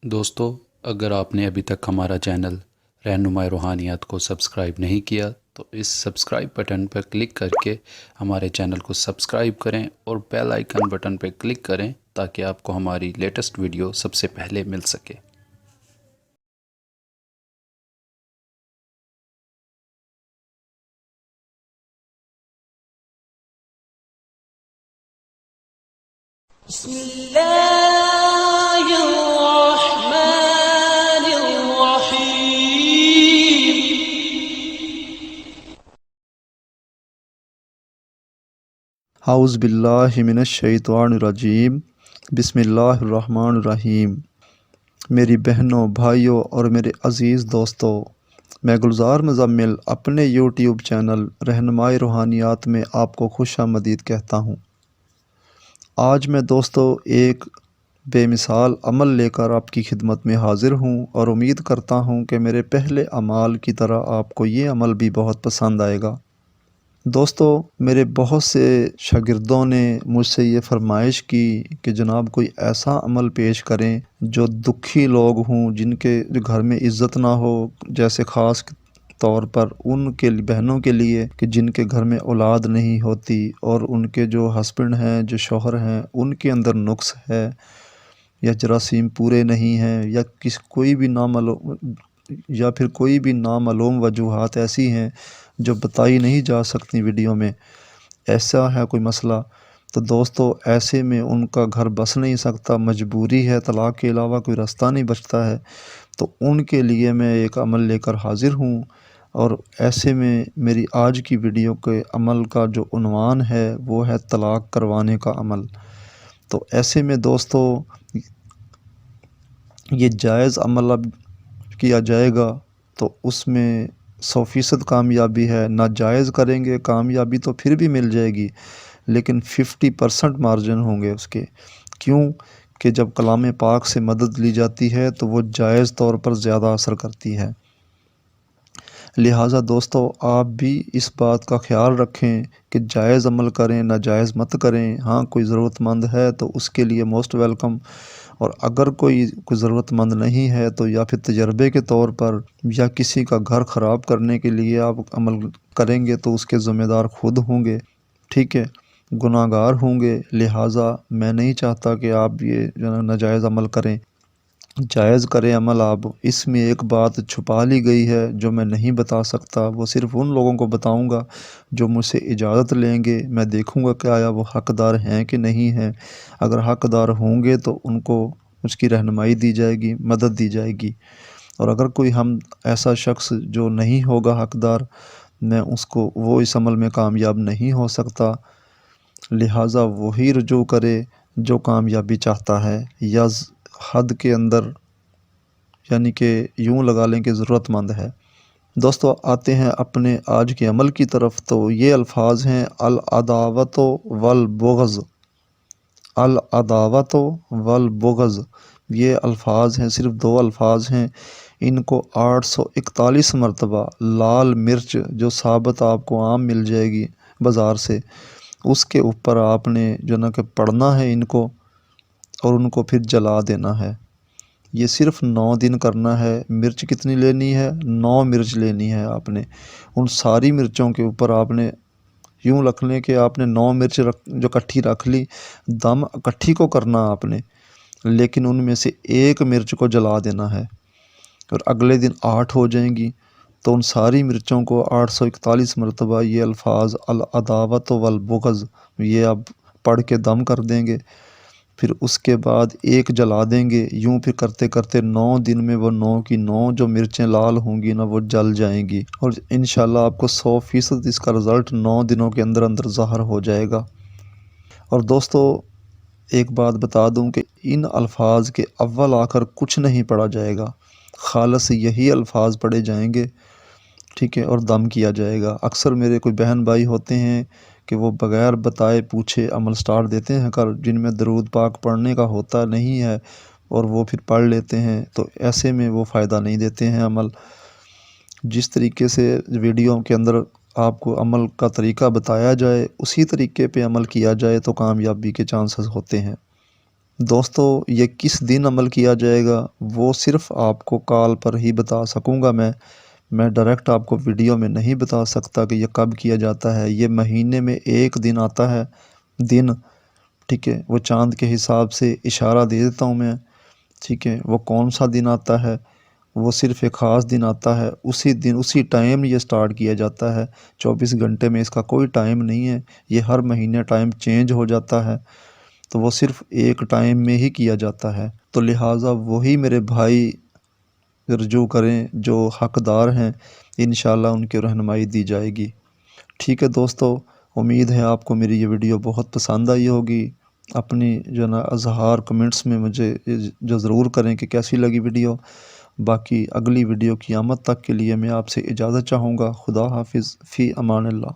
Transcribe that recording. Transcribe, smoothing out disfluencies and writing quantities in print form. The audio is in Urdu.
دوستو، اگر آپ نے ابھی تک ہمارا چینل رہنمائی روحانیات کو سبسکرائب نہیں کیا تو اس سبسکرائب بٹن پر کلک کر کے ہمارے چینل کو سبسکرائب کریں اور بیل آئیکن بٹن پر کلک کریں تاکہ آپ کو ہماری لیٹسٹ ویڈیو سب سے پہلے مل سکے۔ بسم الله الرحمن الرحيم اعوذ باللہ من الشیطان الرجیم۔ بسم اللہ الرحمن الرحیم۔ میری بہنوں، بھائیوں اور میرے عزیز دوستوں، میں گلزار مزمل اپنے یوٹیوب چینل رہنمائی روحانیات میں آپ کو خوش آمدید کہتا ہوں۔ آج میں دوستو ایک بے مثال عمل لے کر آپ کی خدمت میں حاضر ہوں اور امید کرتا ہوں کہ میرے پہلے اعمال کی طرح آپ کو یہ عمل بھی بہت پسند آئے گا۔ دوستو، میرے بہت سے شاگردوں نے مجھ سے یہ فرمائش کی کہ جناب کوئی ایسا عمل پیش کریں جو دکھی لوگ ہوں، جن کے گھر میں عزت نہ ہو، جیسے خاص طور پر ان کے بہنوں کے لیے کہ جن کے گھر میں اولاد نہیں ہوتی اور ان کے جو ہسبینڈ ہیں، جو شوہر ہیں، ان کے اندر نقص ہے یا جراثیم پورے نہیں ہیں یا کوئی بھی نامعلوم وجوہات ایسی ہیں جو بتائی نہیں جا سکتی ویڈیو میں، ایسا ہے کوئی مسئلہ، تو دوستو ایسے میں ان کا گھر بس نہیں سکتا، مجبوری ہے، طلاق کے علاوہ کوئی راستہ نہیں بچتا ہے، تو ان کے لیے میں ایک عمل لے کر حاضر ہوں۔ اور ایسے میں میری آج کی ویڈیو کے عمل کا جو عنوان ہے وہ ہے طلاق کروانے کا عمل۔ تو ایسے میں دوستو یہ جائز عمل اب کیا جائے گا تو اس میں 100% کامیابی ہے۔ ناجائز کریں گے کامیابی تو پھر بھی مل جائے گی، لیکن 50% مارجن ہوں گے اس کے۔ کیوں کہ جب کلام پاک سے مدد لی جاتی ہے تو وہ جائز طور پر زیادہ اثر کرتی ہے۔ لہٰذا دوستو آپ بھی اس بات کا خیال رکھیں کہ جائز عمل کریں، ناجائز مت کریں۔ ہاں کوئی ضرورت مند ہے تو اس کے لیے موسٹ ویلکم، اور اگر کوئی ضرورت مند نہیں ہے تو یا پھر تجربے کے طور پر یا کسی کا گھر خراب کرنے کے لیے آپ عمل کریں گے تو اس کے ذمہ دار خود ہوں گے، ٹھیک ہے، گناہ گار ہوں گے۔ لہٰذا میں نہیں چاہتا کہ آپ یہ ناجائز عمل کریں، جائز کریں عمل آپ۔ اس میں ایک بات چھپا لی گئی ہے جو میں نہیں بتا سکتا، وہ صرف ان لوگوں کو بتاؤں گا جو مجھ سے اجازت لیں گے۔ میں دیکھوں گا کہ آیا وہ حقدار ہیں کہ نہیں ہیں، اگر حقدار ہوں گے تو ان کو اس کی رہنمائی دی جائے گی، مدد دی جائے گی، اور اگر کوئی ایسا شخص جو نہیں ہوگا حقدار، وہ اس عمل میں کامیاب نہیں ہو سکتا۔ لہٰذا وہی رجوع کرے جو کامیابی چاہتا ہے یا حد کے اندر، یعنی کہ یوں لگا لیں کہ ضرورت مند ہے۔ دوستو آتے ہیں اپنے آج کے عمل کی طرف، تو یہ الفاظ ہیں العداوت والبغض۔ العداوت والبغض یہ الفاظ ہیں، صرف 2 الفاظ ہیں، ان کو 841 مرتبہ لال مرچ جو ثابت آپ کو عام مل جائے گی بازار سے، اس کے اوپر آپ نے جو نا کہ پڑھنا ہے ان کو، اور ان کو پھر جلا دینا ہے۔ یہ صرف 9 دن کرنا ہے۔ مرچ کتنی لینی ہے؟ 9 مرچ لینی ہے آپ نے۔ ان ساری مرچوں کے اوپر آپ نے یوں رکھ لیں کہ آپ نے 9 مرچ جو کٹھی رکھ لی، دم کٹھی کو کرنا آپ نے، لیکن ان میں سے 1 مرچ کو جلا دینا ہے، اور اگلے دن 8 ہو جائیں گی، تو ان ساری مرچوں کو 841 مرتبہ یہ الفاظ العداوت والبغض یہ آپ پڑھ کے دم کر دیں گے، پھر اس کے بعد 1 جلا دیں گے، یوں پھر کرتے کرتے 9 دن میں وہ 9 کی 9 جو مرچیں لال ہوں گی نا وہ جل جائیں گی، اور انشاءاللہ آپ کو 100% اس کا رزلٹ 9 دنوں کے اندر اندر ظاہر ہو جائے گا۔ اور دوستو ایک بات بتا دوں کہ ان الفاظ کے اول آخر کچھ نہیں پڑھا جائے گا، خالص یہی الفاظ پڑھے جائیں گے، ٹھیک ہے، اور دم کیا جائے گا۔ اکثر میرے کوئی بہن بھائی ہوتے ہیں کہ وہ بغیر بتائے پوچھے عمل سٹارٹ دیتے ہیں جن میں درود پاک پڑھنے کا ہوتا نہیں ہے، اور وہ پھر پڑھ لیتے ہیں، تو ایسے میں وہ فائدہ نہیں دیتے ہیں عمل۔ جس طریقے سے ویڈیو کے اندر آپ کو عمل کا طریقہ بتایا جائے، اسی طریقے پہ عمل کیا جائے تو کامیابی کے چانسز ہوتے ہیں۔ دوستو یہ کس دن عمل کیا جائے گا وہ صرف آپ کو کال پر ہی بتا سکوں گا میں ڈائریکٹ آپ کو ویڈیو میں نہیں بتا سکتا کہ یہ کب کیا جاتا ہے۔ یہ مہینے میں ایک دن آتا ہے دن، ٹھیک ہے، وہ چاند کے حساب سے اشارہ دے دیتا ہوں میں، ٹھیک ہے۔ وہ کون سا دن آتا ہے، وہ صرف ایک خاص دن آتا ہے، اسی دن اسی ٹائم یہ سٹارٹ کیا جاتا ہے۔ 24 گھنٹے میں اس کا کوئی ٹائم نہیں ہے، یہ ہر مہینے ٹائم چینج ہو جاتا ہے، تو وہ صرف ایک ٹائم میں ہی کیا جاتا ہے۔ تو لہٰذا وہی میرے بھائی رجوع کریں جو حقدار ہیں، انشاءاللہ ان کی رہنمائی دی جائے گی۔ ٹھیک ہے دوستو، امید ہے آپ کو میری یہ ویڈیو بہت پسند آئی ہوگی۔ اپنی جو نا اظہار کمنٹس میں مجھے جو ضرور کریں کہ کیسی لگی ویڈیو۔ باقی اگلی ویڈیو قیامت تک کے لیے میں آپ سے اجازت چاہوں گا۔ خدا حافظ، فی امان اللہ۔